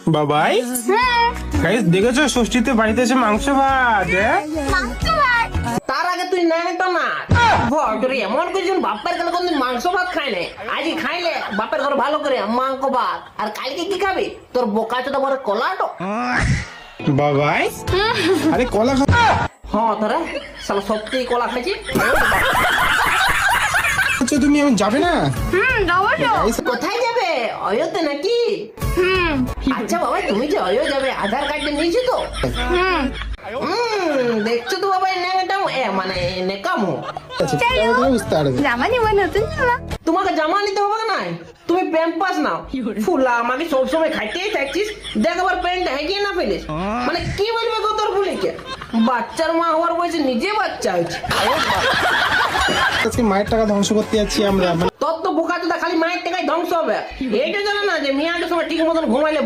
বাবাই গাইস দেখেছো ষষ্ঠীতে বাড়িতে এসে মাংস ভাত তার আগে তুই নেটো না ভরে এমন কিছু বাপের ঘরে কোনদিন মাংস ভাত খাই না আজই খাইলে বাপের ঘরে ভালো করে মাংস ভাত আর কালকে কি খাবি তোর বোকা চোদা বড় কলাটো বাবাই আরে কলা হ্যাঁ তোরা সালা সত্যি কলা খাইছি আচ্ছা তুমি এখন যাবে না Guys, কোথায় যাবে অয়োতে নাকি আচ্ছা বাবা তুমি যে অয়ো যাবে আধার কার্ডটা নিয়েছো তো দেখছো তো বাবা নেকাম মানে নেকামো আচ্ছা তাহলে বুঝতে পারবে জামা নিব নতুন জামা তোমাকে জামা নিতে হবে না তুমি প্যাম্পাস নাও ফুলা আমাকে সবসময় খাইতেই থাকছিস দেখ আবার প্যান্ট হেগিয়ে না ফেলিস মানে কি বলবে গো তোর ফুলিকে বাচ্চার মা হওয়ার বয়সে নিজে বাচ্চা হয়েছে আজকে মায়ের টাকা ধ্বংস করতে যাচ্ছি আমরা তোর তো বোকা চোদা খালি মায়ের টাকায় ধ্বংস হবে এইটা জানো না যে মেয়াদের সময় ঠিক মতন ঘুমাইলে